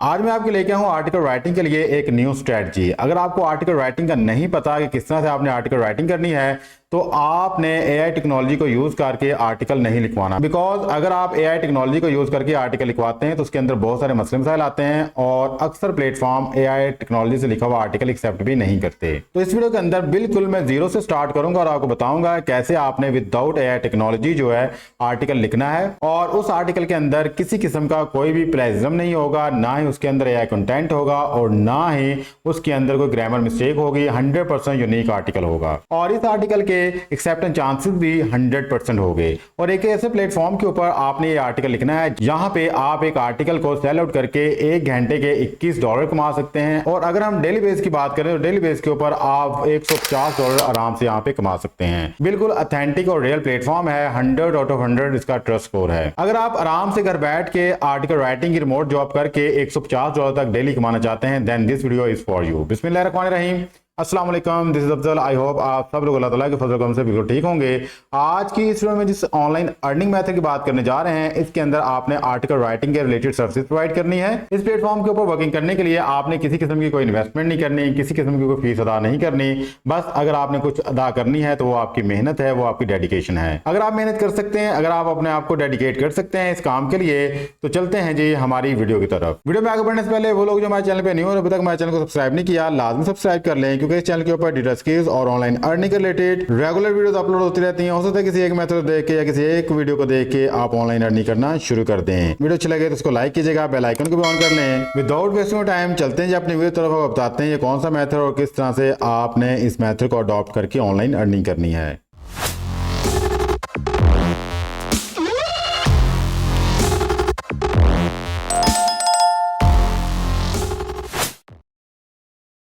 आज मैं आपके लेके आऊँ आर्टिकल राइटिंग के लिए एक न्यू स्ट्रेटजी। अगर आपको आर्टिकल राइटिंग का नहीं पता कि किस तरह से आपने आर्टिकल राइटिंग करनी है तो आपने एआई टेक्नोलॉजी को यूज करके आर्टिकल नहीं लिखवाना। बिकॉज अगर आप एआई टेक्नोलॉजी को यूज करके आर्टिकल लिखवाते हैं तो उसके अंदर बहुत सारे मसले मसाइल आते हैं और अक्सर प्लेटफॉर्म एआई टेक्नोलॉजी से लिखा हुआ आर्टिकल एक्सेप्ट भी नहीं करते। तो इस वीडियो के अंदर बिल्कुल मैं जीरो से स्टार्ट करूंगा और आपको बताऊंगा कैसे आपने विदाउट एआई टेक्नोलॉजी जो है आर्टिकल लिखना है और उस आर्टिकल के अंदर किसी किस्म का कोई भी प्लेजिज्म नहीं होगा, ना ही उसके अंदर एआई कंटेंट होगा और ना ही उसके अंदर कोई ग्रामर मिस्टेक होगी। 100% यूनिक आर्टिकल होगा और इस आर्टिकल के एक्सेप्टेंस चांसेस भी 100% हो गए। और एक ऐसे प्लेटफॉर्म के ऊपर आपने ये आर्टिकल लिखना है जहां पे आप एक आर्टिकल को सेल आउट करके 1 घंटे के $21 कमा सकते हैं। और अगर हम डेली बेस की बात करें तो डेली बेस के ऊपर आप $150 आराम से यहाँ पे कमा सकते हैं। बिल्कुल ऑथेंटिक और रियल प्लेटफॉर्म है। 100 आउट ऑफ 100 इसका ट्रस्ट स्कोर है। अगर आप आराम से घर बैठ के आर्टिकल राइटिंग की रिमोट जॉब करके $150 तक डेली कमाना चाहते हैं then this video is for you. बिस्मिल्लाहिर्रहमानिर्रहीम, अस्सलाम वालेकुम, this is Afzal. I hope आप सब लोग अल्लाह ताला के फजल करम से बिल्कुल ठीक होंगे। आज की इस वीडियो में जिस ऑनलाइन अर्निंग मेथड की बात करने जा रहे हैं इसके अंदर आपने आर्टिकल राइटिंग के रिलेटेड सर्विसेज प्रोवाइड करनी है। इस प्लेटफॉर्म के ऊपर वर्किंग करने के लिए आपने किसी किस्म की कोई इन्वेस्टमेंट नहीं करनी, किसी किस्म की कोई फीस अदा नहीं करनी। बस अगर आपने कुछ अदा करनी है तो वो आपकी मेहनत है, वो आपकी डेडिकेशन है। अगर आप मेहनत कर सकते हैं, अगर आप अपने आप को डेडिकेट कर सकते हैं इस काम के लिए तो चलते हैं जी हमारी वीडियो की तरफ। वीडियो में आगे बढ़ने से पहले वो लोग जो हमारे चैनल पे न्यू और अभी तक हमारे चैनल को सब्सक्राइब नहीं किया लाजमी सब्सक्राइब कर लें, क्योंकि इस चैनल के ऊपर स्किल्स और ऑनलाइन अर्निंग के रिलेटेड रेगुलर वीडियोस अपलोड होती रहती हैं। हो सकता है किसी एक मेथड देख के या किसी एक वीडियो को देख के आप ऑनलाइन अर्निंग करना शुरू कर दें। वीडियो अच्छी लगे तो उसको लाइक कीजिएगा, बेल आइकन को भी ऑन कर लें। विदाउट वेस्टिंग टाइम चलते हैं जी अपनी वीडियो तरफ। आप बताते हैं ये कौन सा मेथड और किस तरह से आपने इस मेथड को अडॉप्ट करके ऑनलाइन अर्निंग करनी है।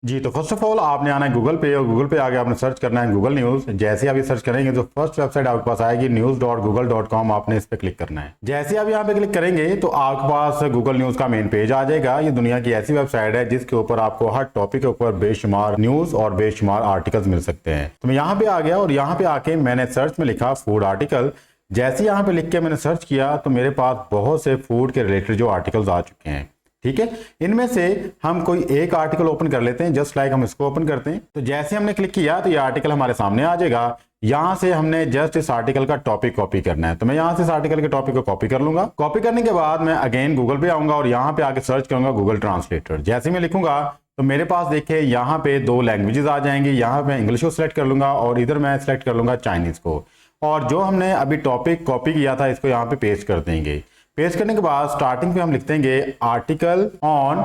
जी तो फर्स्ट ऑफ ऑल आपने आना है गूगल पे और गूगल पे आगे आपने सर्च करना है गूगल न्यूज़। जैसे आप ये सर्च करेंगे तो फर्स्ट वेबसाइट आपके पास आएगी news.google.com। आपने इस पे क्लिक करना है। जैसे आप यहाँ पे क्लिक करेंगे तो आपके पास गूगल न्यूज़ का मेन पेज आ जाएगा। ये दुनिया की ऐसी वेबसाइट है जिसके ऊपर आपको हर टॉपिक के ऊपर बेशुमार न्यूज़ और बेशुमार आर्टिकल्स मिल सकते हैं। तो मैं यहाँ पे आ गया और यहाँ पे आके मैंने सर्च में लिखा फूड आर्टिकल। जैसे यहाँ पे लिख के मैंने सर्च किया तो मेरे पास बहुत से फूड के रिलेटेड जो आर्टिकल्स आ चुके हैं। ठीक है, इनमें से हम कोई एक आर्टिकल ओपन कर लेते हैं। जस्ट लाइक हम इसको ओपन करते हैं तो जैसे हमने क्लिक किया तो ये आर्टिकल हमारे सामने आ जाएगा। यहां से हमने जस्ट इस आर्टिकल का टॉपिक कॉपी करना है। तो मैं यहां से इस आर्टिकल के टॉपिक को कॉपी कर लूंगा। कॉपी करने के बाद मैं अगेन गूगल पे आऊंगा और यहां पे आके सर्च करूंगा गूगल ट्रांसलेटर। जैसे मैं लिखूंगा तो मेरे पास देखिए यहाँ पे 2 लैंग्वेजेस आ जाएंगे। यहाँ पे इंग्लिश को सिलेक्ट कर लूंगा और इधर मैं सिलेक्ट कर लूंगा चाइनीज को। और जो हमने अभी टॉपिक कॉपी किया था इसको यहाँ पे पेस्ट कर देंगे। पेस्ट करने के बाद स्टार्टिंग पे हम लिख देंगे article on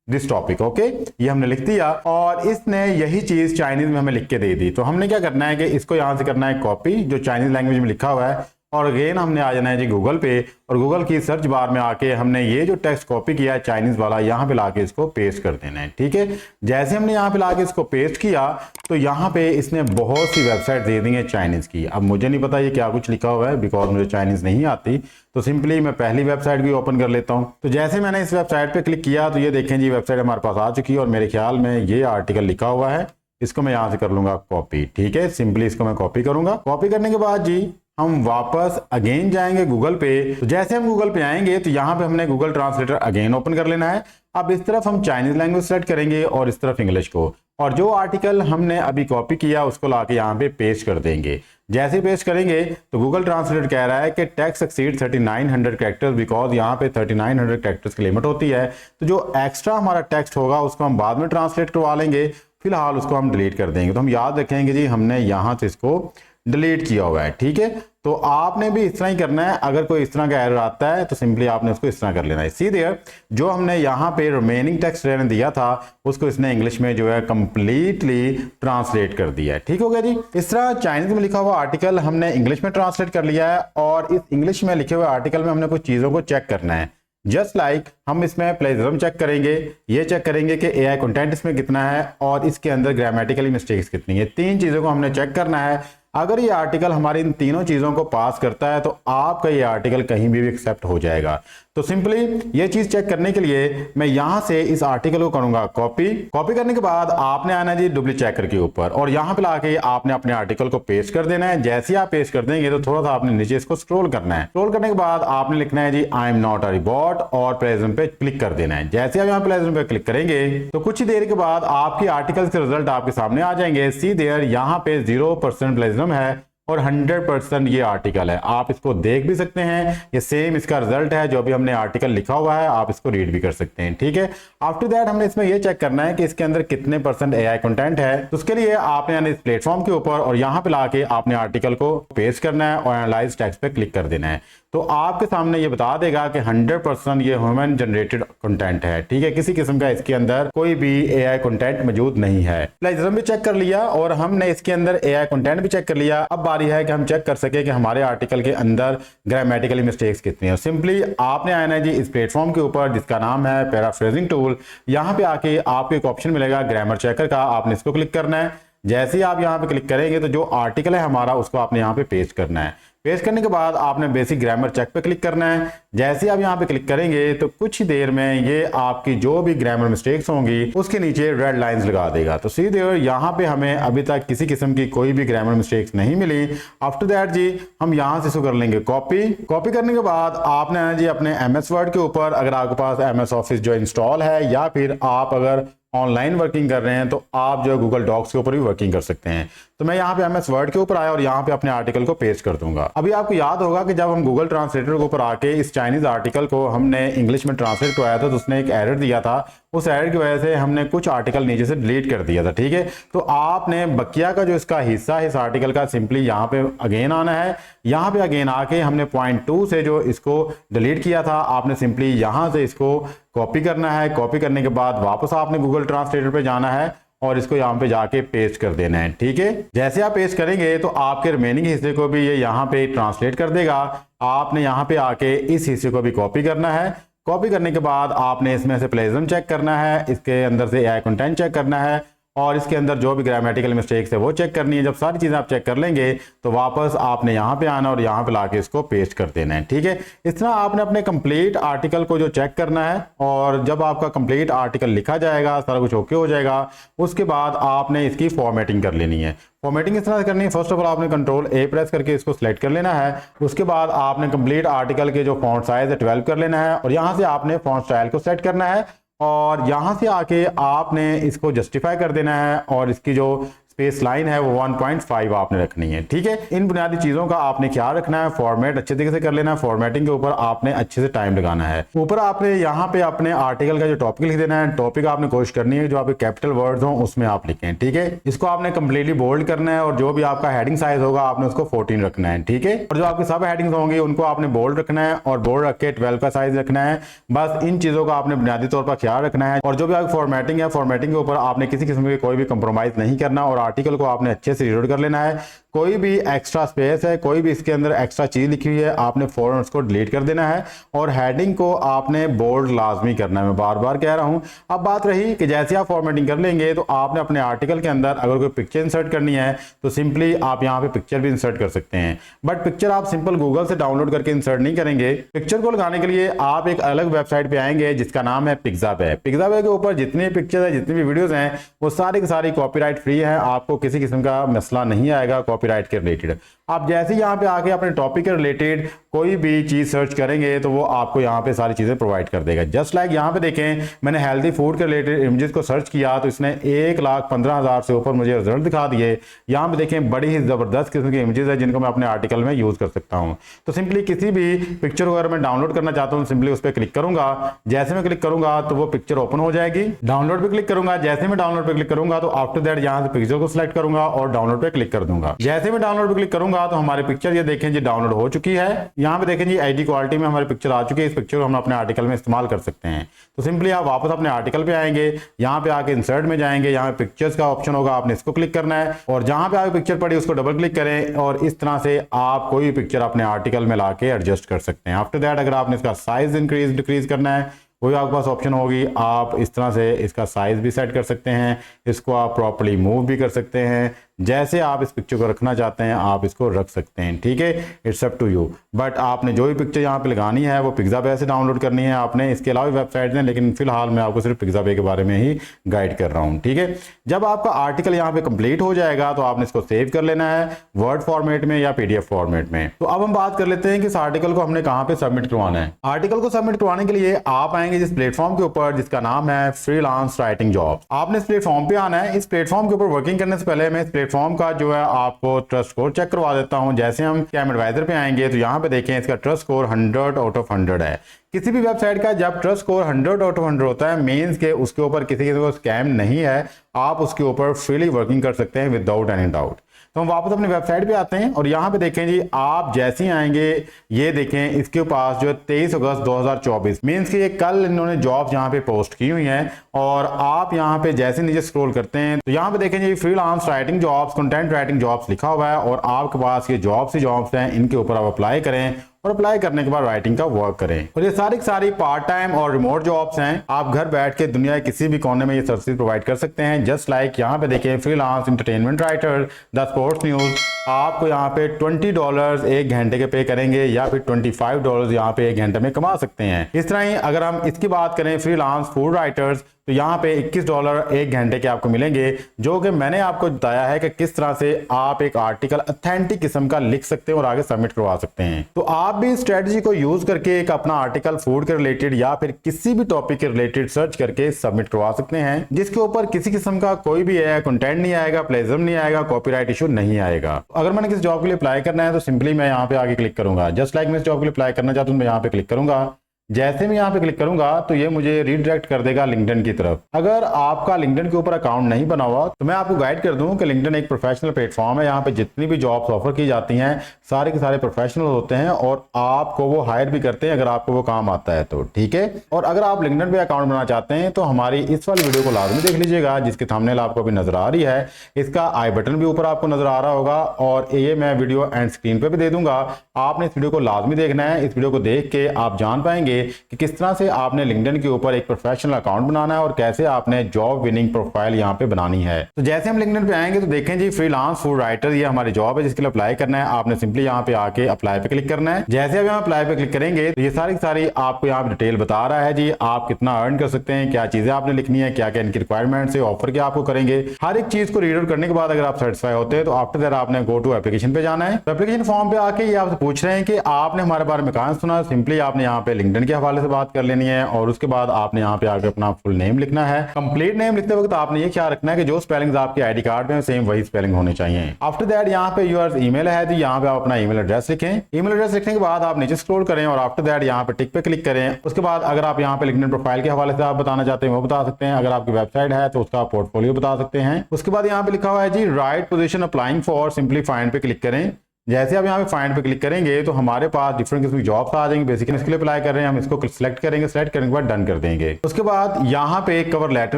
this topic. Okay, ये हमने लिख दिया और इसने यही चीज चाइनीज में हमें लिख के दे दी। तो हमने क्या करना है कि इसको यहां से करना है कॉपी जो चाइनीज लैंग्वेज में लिखा हुआ है और अगेन हमने आ जाना है जी गूगल पे और गूगल की सर्च बार में आके हमने ये जो टेक्स्ट कॉपी किया है चाइनीज वाला यहाँ पे लाके इसको पेस्ट कर देना है। ठीक है, जैसे हमने यहाँ पे लाके इसको पेस्ट किया तो यहाँ पे इसने बहुत सी वेबसाइट दे दी है चाइनीज की। अब मुझे नहीं पता ये क्या कुछ लिखा हुआ है बिकॉज मुझे चाइनीज नहीं आती, तो सिंपली मैं पहली वेबसाइट भी ओपन कर लेता हूँ। तो जैसे मैंने इस वेबसाइट पे क्लिक किया तो ये देखें जी वेबसाइट हमारे पास आ चुकी है और मेरे ख्याल में ये आर्टिकल लिखा हुआ है। इसको मैं यहाँ से कर लूंगा कॉपी। ठीक है, सिंपली इसको मैं कॉपी करूंगा। कॉपी करने के बाद जी हम वापस अगेन जाएंगे गूगल पे। तो जैसे हम गूगल पे आएंगे तो यहाँ पे हमने गूगल ट्रांसलेटर अगेन ओपन कर लेना है। अब इस तरफ हम चाइनीज लैंग्वेज सेलेक्ट करेंगे और इस तरफ इंग्लिश को, और जो आर्टिकल हमने अभी कॉपी किया उसको लाके यहाँ पे पेस्ट कर देंगे। जैसे पेस्ट करेंगे तो गूगल ट्रांसलेटर कह रहा है कि टेक्स्ट एक्सीड 3900 कैरेक्टर्स बिकॉज यहाँ पे 3900 कैरेक्टर्स की लिमिट होती है। तो जो एक्स्ट्रा हमारा टेक्स्ट होगा उसको हम बाद में ट्रांसलेट करवा लेंगे, फिलहाल उसको हम डिलीट कर देंगे। तो हम याद रखेंगे जी हमने यहाँ से इसको डिलीट किया हुआ है। ठीक है, तो आपने भी इस तरह ही करना है। अगर कोई इस तरह का एरर आता है तो सिंपली आपने उसको इस तरह कर लेना है। सीधे जो हमने यहाँ पे रिमेनिंग टेक्स्ट रहने दिया था उसको इसने इंग्लिश में जो है कंप्लीटली ट्रांसलेट कर दिया है। ठीक हो गया जी। इस तरह चाइनीज में लिखा हुआ आर्टिकल हमने इंग्लिश में ट्रांसलेट कर लिया है और इस इंग्लिश में लिखे हुए आर्टिकल में हमने कुछ चीजों को चेक करना है। जस्ट लाइक हम इसमें प्लेजरिज्म चेक करेंगे, ये चेक करेंगे कि एआई कंटेंट इसमें कितना है और इसके अंदर ग्रामेटिकली मिस्टेक्स कितनी है। 3 चीजों को हमने चेक करना है। अगर ये आर्टिकल हमारी इन तीनों चीजों को पास करता है तो आपका ये आर्टिकल कहीं भी एक्सेप्ट हो जाएगा। तो सिंपली ये चीज चेक करने के लिए मैं यहां से इस आर्टिकल को करूंगा कॉपी करने के बाद आपने आना जी डुप्ली चेकर के ऊपर और यहां पे लाके आपने अपने आर्टिकल को पेस्ट कर देना है। जैसे ही आप पेस्ट कर देंगे तो थोड़ा सा आपने नीचे इसको स्क्रॉल करना है। स्क्रॉल करने के बाद आपने लिखना है जी I am not a robot और प्लेजरेटिज्म पे क्लिक कर देना है। जैसे आप यहाँ प्लेजरेटिज्म पे क्लिक करेंगे तो कुछ ही देर के बाद आपकी आर्टिकल के रिजल्ट आपके सामने आ जाएंगे। सी देयर यहाँ पे 0% प्लेजरिज्म है और 100% ये आर्टिकल है। आप इसको देख भी सकते हैं, ये सेम इसका रिजल्ट है जो भी हमने आर्टिकल लिखा हुआ है, आप इसको रीड भी कर सकते हैं। ठीक है, आफ्टर दैट हमने इसमें ये चेक करना है कि इसके अंदर कितने % AI कंटेंट है। तो उसके लिए आपने यानी इस प्लेटफॉर्म के ऊपर और यहाँ पे लाके आपने आर्टिकल को पेस्ट करना है और एनालाइज टेक्स्ट पे क्लिक कर देना है। तो आपके सामने ये बता देगा कि 100% ये ह्यूमन जनरेटेड कंटेंट है। ठीक है, किसी किस्म का इसके अंदर कोई भी AI कंटेंट मौजूद नहीं है। प्लेजरिज्म भी चेक कर लिया और हमने इसके अंदर AI कंटेंट भी चेक कर लिया। अब बारी है कि हम चेक कर सके कि हमारे आर्टिकल के अंदर ग्रामेटिकली मिस्टेक्स कितनी है। सिंपली आपने आना है जी इस प्लेटफॉर्म के ऊपर जिसका नाम है पैराफ्रेजिंग टूल। यहाँ पे आके आपको एक ऑप्शन मिलेगा ग्रामर चेकर का, आपने इसको क्लिक करना है। जैसे ही आप यहाँ पे क्लिक करेंगे तो जो आर्टिकल है हमारा उसको आपने यहाँ पे पेस्ट करना है। पेस्ट करने के बाद आपने बेसिक ग्रामर चेक पे क्लिक करना है। जैसे आप यहाँ पे क्लिक करेंगे तो कुछ ही देर में ये आपकी जो भी ग्रामर मिस्टेक्स होंगी उसके नीचे रेड लाइंस लगा देगा। तो सीधे यहाँ पे हमें अभी तक किसी किस्म की कोई भी ग्रामर मिस्टेक्स नहीं मिली। आफ्टर दैट जी हम यहाँ से इसको कर लेंगे कॉपी करने के बाद आपने आना जी अपने MS वर्ड के ऊपर, अगर आपके पास MS ऑफिस जो इंस्टॉल है या फिर आप अगर ऑनलाइन वर्किंग कर रहे हैं तो आप जो गूगल डॉक्स के ऊपर भी वर्किंग कर सकते हैं। तो मैं यहाँ पे MS वर्ड के ऊपर आया और यहाँ पे अपने आर्टिकल को पेस्ट कर दूंगा। अभी आपको याद होगा कि जब हम गूगल ट्रांसलेटर के ऊपर आके इस चाइनीज आर्टिकल को हमने इंग्लिश में ट्रांसलेट करवाया था तो उसने एक एरर दिया था। उस एरर की वजह से हमने कुछ आर्टिकल नीचे से डिलीट कर दिया था। ठीक है, तो आपने बकिया का जो इसका हिस्सा है इस आर्टिकल का सिंपली यहाँ पे अगेन आना है। यहाँ पे अगेन आके हमने पॉइंट 2 से जो इसको डिलीट किया था आपने सिंपली यहाँ से इसको कॉपी करना है। कॉपी करने के बाद वापस आपने गूगल ट्रांसलेटर पे जाना है और इसको यहाँ पे जाके पेस्ट कर देना है। ठीक है, जैसे आप पेस्ट करेंगे तो आपके रिमेनिंग हिस्से को भी ये यहाँ पे ट्रांसलेट कर देगा। आपने यहाँ पे आके इस हिस्से को भी कॉपी करना है। कॉपी करने के बाद आपने इसमें से प्लेजरिज्म चेक करना है, इसके अंदर से AI कंटेंट चेक करना है और इसके अंदर जो भी ग्रामेटिकल मिस्टेक्स है वो चेक करनी है। जब सारी चीज़ें आप चेक कर लेंगे तो वापस आपने यहाँ पे आना और यहाँ पे लाके इसको पेस्ट कर देना है। ठीक है, इस तरह आपने अपने कंप्लीट आर्टिकल को जो चेक करना है और जब आपका कंप्लीट आर्टिकल लिखा जाएगा, सारा कुछ ओके हो जाएगा, उसके बाद आपने इसकी फॉर्मेटिंग कर लेनी है। फॉर्मेटिंग इस तरह से करनी है, फर्स्ट ऑफ ऑल आपने Ctrl+A प्रेस करके इसको सिलेक्ट कर लेना है। उसके बाद आपने कंप्लीट आर्टिकल के जो फॉन्ट साइज है 12 कर लेना है और यहाँ से आपने फॉन्ट स्टाइल को सेट करना है और यहाँ से आके आपने इसको जस्टिफाई कर देना है और इसकी जो स्पेस लाइन है वो 1.5 आपने रखनी है। ठीक है, इन बुनियादी चीजों का आपने ख्याल रखना है। फॉर्मेट अच्छे तरीके से कर लेना है। फॉर्मेटिंग के ऊपर आपने अच्छे से टाइम लगाना है। ऊपर आपने यहाँ पे अपने आर्टिकल का जो टॉपिक लिख देना है। टॉपिक आपने कोशिश करनी है जो आपके कैपिटल वर्ड्स हो उसमें आप लिखें। ठीक है, इसको आपने कंप्लीटली बोल्ड करना है और जो भी आपका हेडिंग साइज होगा आपने उसको 14 रखना है। ठीक है, और जो आपकी सब हेडिंग्स होंगी उनको आपने बोल्ड रखना है और बोल्ड रख के 12 का साइज रखना है। बस इन चीजों का आपने बुनियादी तौर पर ख्याल रखना है और जो भी आपकी फॉर्मेटिंग है फॉर्मेटिंग के ऊपर आपने किसी किस्म की कोई भी कंप्रोमाइज नहीं करना और आर्टिकल को आपने अच्छे से रीलोड कर लेना है। कोई भी एक्स्ट्रा स्पेस है, कोई भी इसके अंदर एक्स्ट्रा चीज लिखी हुई है आपने फौरन उसको डिलीट कर देना है और हेडिंग को आपने बोल्ड लाजमी करना है। मैं बार बार कह रहा हूं। अब बात रही कि जैसे आप फॉर्मेटिंग कर लेंगे तो आपने अपने आर्टिकल के अंदर अगर कोई पिक्चर इंसर्ट करनी है तो सिंपली आप यहाँ पे पिक्चर भी इंसर्ट कर सकते हैं। बट पिक्चर आप सिंपल गूगल से डाउनलोड करके इंसर्ट नहीं करेंगे। पिक्चर को लगाने के लिए आप एक अलग वेबसाइट पे आएंगे जिसका नाम है पिक्सावे। पिक्सावे के ऊपर जितनी पिक्चर है, जितनी भी वीडियोज हैं वो सारी की सारी कॉपीराइट फ्री है। आपको किसी किस्म का मसला नहीं आएगा कॉपीराइट के रिलेटेड। आप जैसे यहाँ पे आके अपने टॉपिक के रिलेटेड कोई भी चीज सर्च करेंगे तो वो आपको यहाँ पे सारी चीजें प्रोवाइड कर देगा। जस्ट लाइक यहाँ पे देखें मैंने हेल्दी फूड के रिलेटेड इमेजेस को सर्च किया तो इसने 1,15,000 से ऊपर मुझे रिजल्ट दिखा दिए। यहाँ पे देखें बड़ी ही जबरदस्त किस्म की इमेजेस है जिनको मैं अपने आर्टिकल में यूज कर सकता हूँ। तो सिंपली किसी भी पिक्चर को अगर मैं डाउनलोड करना चाहता हूँ सिंपली उस पर क्लिक करूंगा। जैसे मैं क्लिक करूंगा तो वो पिक्चर ओपन हो जाएगी। डाउनलोड पे क्लिक करूंगा। जैसे मैं डाउनलोड पे क्लिक करूंगा तो आफ्टर दैट यहाँ से पिक्चर को सिलेक्ट करूंगा और डाउनलोड पे क्लिक कर दूंगा। जैसे मैं डाउनलोड पे क्लिक करूंगा तो हमारी पिक्चर ये देखें जी डाउनलोड हो चुकी है। यहाँ पे देखें जी HD क्वालिटी में हमारी पिक्चर आ चुकी है। इस पिक्चर को हम अपने आर्टिकल में इस्तेमाल कर सकते हैं। तो सिंपली आप वापस अपने आर्टिकल पे आएंगे, यहाँ पे आके इंसर्ट में जाएंगे, यहाँ पे पिक्चर्स का ऑप्शन होगा, आपने इसको क्लिक करना है और जहां पे आपकी पिक्चर पड़ी उसको डबल क्लिक करें और इस तरह से आप कोई भी पिक्चर अपने आर्टिकल में लाके एडजस्ट कर सकते हैं। आफ्टर दैट अगर आपने इसका साइज इंक्रीज डिक्रीज करना है वही आपके पास ऑप्शन होगी। आप इस तरह से इसका साइज भी सेट कर सकते हैं, इसको आप प्रॉपर्ली मूव भी कर सकते हैं। जैसे आप इस पिक्चर को रखना चाहते हैं आप इसको रख सकते हैं, ठीक है, it's up to you. But आपने जो भी पिक्चर यहाँ पे लगानी है वो पिक्साबे से डाउनलोड करनी है आपने। इसके अलावा वेबसाइट हैं, लेकिन फिलहाल मैं आपको सिर्फ पिक्साबे के बारे में ही गाइड कर रहा हूँ, ठीक है। जब आपका आर्टिकल यहाँ पे कंप्लीट हो जाएगा तो आपने इसको सेव कर लेना है वर्ड फॉर्मेट में या PDF फॉर्मेट में। तो अब हम बात कर लेते हैं कि इस आर्टिकल को हमने कहाँ पे सबमिट करवाना है। आर्टिकल को सबमिट करवाने के लिए आप आएंगे जिस प्लेटफॉर्म के ऊपर जिसका नाम है फ्रीलांस राइटिंग जॉब। आपने इस प्लेटफॉर्म पे आना है। इस प्लेटफॉर्म के ऊपर वर्किंग करने से पहले मैं इस प्लेटफॉर्म का जो है आपको ट्रस्ट स्कोर चेक करवा देता हूं। जैसे हम स्कैम एडवाइजर पे आएंगे तो यहाँ पे देखें इसका ट्रस्ट स्कोर 100 आउट ऑफ 100 है। किसी भी वेबसाइट का जब ट्रस्ट स्कोर 100 आउट ऑफ 100 होता है मींस के उसके ऊपर किसी को स्कैम नहीं है, आप उसके ऊपर फ्रीली वर्किंग कर सकते हैं विदाउट एनी डाउट। तो हम वापस अपनी वेबसाइट पे आते हैं और यहाँ पे देखें जी, आप जैसे ही आएंगे ये देखें इसके पास जो 23 अगस्त 2024 मीन्स कि ये कल इन्होंने जॉब्स यहाँ पे पोस्ट की हुई हैं। और आप यहाँ पे जैसे नीचे स्क्रॉल करते हैं तो यहाँ पे देखें जी freelance writing jobs, content writing jobs लिखा हुआ है और आपके पास ये जॉब्स ही जॉब्स हैं, इनके ऊपर आप अप्लाई करें और अप्लाई करने के बाद राइटिंग का वर्क करें। और ये सारी की सारी पार्ट टाइम और रिमोट जॉब्स हैं। आप घर बैठ के दुनिया के किसी भी कोने में ये सर्विस प्रोवाइड कर सकते हैं। जस्ट लाइक यहाँ पे देखें freelance entertainment writer, the sports news, आपको यहाँ पे $20 एक घंटे के पे करेंगे या फिर $25 यहाँ पे एक घंटे में कमा सकते हैं। इस तरह ही अगर हम इसकी बात करें फ्रीलांस फूड राइटर्स तो यहाँ पे $21 एक घंटे के आपको मिलेंगे, जो कि मैंने आपको बताया है कि किस तरह से आप एक आर्टिकल ऑथेंटिक किस्म का लिख सकते हैं और आगे सबमिट करवा सकते हैं। तो आप भी स्ट्रेटजी को यूज करके एक अपना आर्टिकल फूड के रिलेटेड या फिर किसी भी टॉपिक के रिलेटेड सर्च करके सबमिट करवा सकते हैं, जिसके ऊपर किसी किस्म का कोई भी कंटेंट नहीं आएगा, प्लेजम नहीं आएगा, कॉपीराइट इशू नहीं आएगा। अगर मैंने किसी जॉब के लिए अप्लाई करना है तो सिंपली मैं यहाँ पे आगे क्लिक करूंगा। जस्ट लाइक मैं इस जॉब के लिए अप्लाई करना चाहता हूँ, मैं यहाँ पे क्लिक करूंगा। जैसे मैं यहाँ पे क्लिक करूंगा तो ये मुझे रीडायरेक्ट कर देगा लिंक्डइन की तरफ। अगर आपका लिंक्डइन के ऊपर अकाउंट नहीं बना हुआ तो मैं आपको गाइड कर दूं कि लिंक्डइन एक प्रोफेशनल प्लेटफॉर्म है। यहाँ पे जितनी भी जॉब्स ऑफर की जाती हैं सारे के सारे प्रोफेशनल होते हैं और आपको वो हायर भी करते हैं अगर आपको वो काम आता है तो, ठीक है। और अगर आप लिंक्डइन पे अकाउंट बनाना चाहते हैं तो हमारी इस वाली वीडियो को लाजमी देख लीजिएगा, जिसकी थंबनेल आपको अभी नजर आ रही है। इसका आई बटन भी ऊपर आपको नजर आ रहा होगा और ये मैं वीडियो एंड स्क्रीन पे भी दे दूंगा। आपने इस वीडियो को लाजमी देखना है। इस वीडियो को देख के आप जान पाएंगे कि किस तरह से आपने लिंक्डइन के ऊपर एक प्रोफेशनल अकाउंट बनाना है और कैसे आपने जॉब विनिंग प्रोफाइल यहाँ पे बनानी है। तो जैसे हम लिंक्डइन पे आएंगे तो देखें जी फ्रीलांस फूड राइटर ये हमारी जॉब है जिसके लिए अप्लाई करना है। आपने सिंपली यहाँ पे आके अप्लाई पे क्लिक करना है। जैसे अब यहाँ अप्लाई पे क्लिक करेंगे तो ये सारी आपको यहाँ पे डिटेल बता रहा है जी आप कितना अर्न कर सकते हैं, क्या चीजें आपने लिखनी है, क्या क्या इनकी रिक्वायरमेंट्स है, ऑफर क्या आपको करेंगे। हर एक चीज को रीड आउट करने के बाद अगर आप सेटिस्फाई होते हैं तो आफ्टर दैट आपने गो टू एप्लीकेशन पे जाना है। तो एप्लीकेशन फॉर्म पे आके ये आपसे पूछ रहे हैं कि आपने हमारे बारे में कहां सुना। सिंपली आपने यहाँ पे लिंक्डइन के हवाले से बात कर लेनी है और उसके बाद आपने यहाँ पे आकर अपना फुल नेम लिखना है। कंप्लीट नेम लिखते वक्त आपने ये ख्याल रखना है कि जो स्पेलिंग्स आपके आईडी कार्ड में सेम वही स्पेलिंग होनी चाहिए। आफ्टर दैट यहाँ पे योर ईमेल है तो यहाँ पे आप अपना ईमेल एड्रेस लिखें। ईमेल एड्रेस लिखने के बाद आप नीचे स्क्रॉल करें और आफ्टर दैट यहाँ पे टिक पे क्लिक करें। उसके बाद अगर आप यहाँ पे लिंक्डइन प्रोफाइल के हवाले से आप बताना चाहते हैं वो बता सकते हैं। अगर आपकी वेबसाइट है तो उसका पोर्टफोलियो बता सकते हैं। उसके बाद यहाँ पे लिखा हुआ है जी write position applying for, simply find पे क्लिक करें। जैसे आप यहाँ पे फाइंड पे क्लिक करेंगे तो हमारे पास डिफरेंट किस्म की जॉब्स आ जाएंगे। बेसिकली इसके लिए अप्लाई कर रहे हैं, हम इसको सिलेक्ट करेंगे। सिलेक्ट करने के बाद डन कर देंगे। उसके बाद यहाँ पे एक कवर लेटर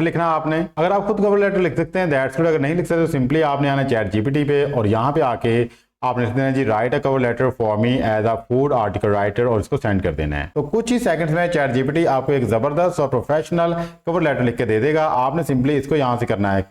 लिखना है आपने। अगर आप खुद कवर लेटर लिख सकते हैं दैट्स गुड, अगर नहीं लिख सकते तो सिंपली आपने आना चैट जीपीटी पे और यहाँ पे आके आपने लिख देना जी write a cover letter for me as a food article writer और इसको सेंड कर देना है। तो कुछ ही सेकंड्स में चैट जीपीटी आपको एक जबरदस्त और प्रोफेशनल कवर लेटर लिख के दे देगा। आपने सिंपली इसको यहाँ से करना है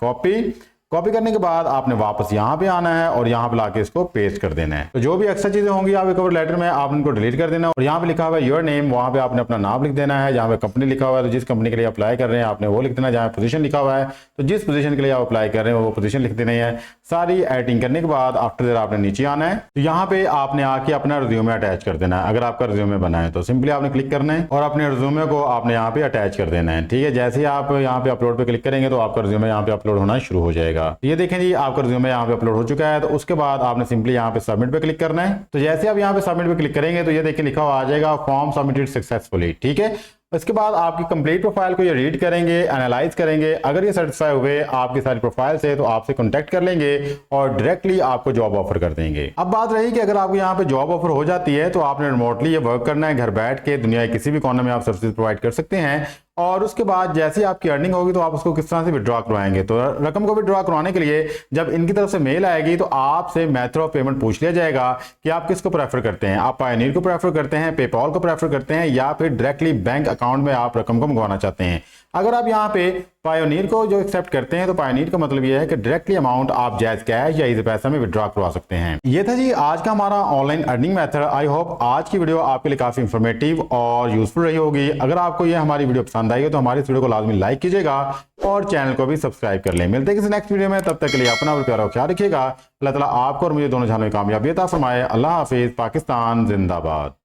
कॉपी करने के बाद आपने वापस यहाँ पे आना है और यहाँ पे लाके इसको पेस्ट कर देना है। तो जो भी एक्स्ट्रा चीजें होंगी आपके कवर लेटर में आप उनको डिलीट कर देना और यहाँ पे लिखा हुआ है योर नेम, वहाँ पे आपने अपना नाम लिख देना है। जहाँ पे कंपनी लिखा हुआ है तो जिस कंपनी के लिए अप्लाई कर रहे हैं आपने वो लिख देना है। जहाँ पोजीशन लिखा हुआ है तो जिस पोजीशन के लिए आप अप्लाई कर रहे हैं वो पोजीशन लिख देनी है। सारी एडिटिंग करने के बाद आफ्टर दैट आपने नीचे आना है। तो यहाँ पे आपने आके अपना रिज्यूमे अटैच कर देना है। अगर आपका रिज्यूमे बना है तो सिंपली आपने क्लिक करना है और अपने रिज्यूमे को आपने यहाँ पे अटैच कर देना है, ठीक है। जैसे ही आप यहाँ पे अपलोड पे क्लिक करेंगे तो आपका रिज्यूमे यहाँ पे अपलोड होना शुरू हो जाएगा। ये देखें जी आपका रिज्यूमे यहाँ पे अपलोड हो चुका है। तो उसके बाद आपने सिंपली यहाँ पे सबमिट पे क्लिक करना है। तो जैसे आप यहाँ पे सबमिट पे क्लिक करेंगे तो ये देखिए लिखा हुआ आ जाएगा फॉर्म सबमिटेड सक्सेसफुली, ठीक है। इसके बाद आपकी कंप्लीट प्रोफाइल को ये रीड करेंगे, एनालाइज करेंगे। अगर ये सेटिस्फाई हुए आपकी सारी प्रोफाइल से तो आपसे कांटेक्ट कर लेंगे और डायरेक्टली आपको जॉब ऑफर कर देंगे। अब बात रही कि अगर आपको यहाँ पे जॉब ऑफर हो जाती है तो आपने रिमोटली ये वर्क करना है। घर बैठ के दुनिया के किसी भी कोने में आप सर्विस प्रोवाइड कर सकते हैं और उसके बाद जैसे ही आपकी अर्निंग होगी तो आप उसको किस तरह से विड्रॉ करवाएंगे। तो रकम को विड्रॉ करवाने के लिए जब इनकी तरफ से मेल आएगी तो आपसे मेथड ऑफ पेमेंट पूछ लिया जाएगा कि आप किसको प्रेफर करते हैं। आप पायोनियर को प्रेफर करते हैं, पेपॉल को प्रेफर करते हैं या फिर डायरेक्टली बैंक अकाउंट में आप रकम को मंगवाना चाहते हैं। अगर आप यहाँ पे पायोनियर को जो एक्सेप्ट करते हैं तो पायोनियर का मतलब ये है कि डायरेक्टली अमाउंट आप जैज कैश या इजी पैसा में विड्रॉ करवा सकते हैं। ये था जी आज का हमारा online earning method. I hope आज की वीडियो आपके लिए काफी इंफॉर्मेटिव और यूजफुल रही होगी। अगर आपको ये हमारी वीडियो पसंद आई हो तो हमारी इस वीडियो को लाजमी लाइक कीजिएगा और चैनल को भी सब्सक्राइब कर लें। मिलते हैं किसी नेक्स्ट वीडियो में, तब तक के लिए अपना और प्यारा ख्याल रखिएगा। अल्लाह ताला आपको और मुझे दोनों जानों में कामयाबी अता फरमाए। अल्लाह हाफिज। पाकिस्तान जिंदाबाद।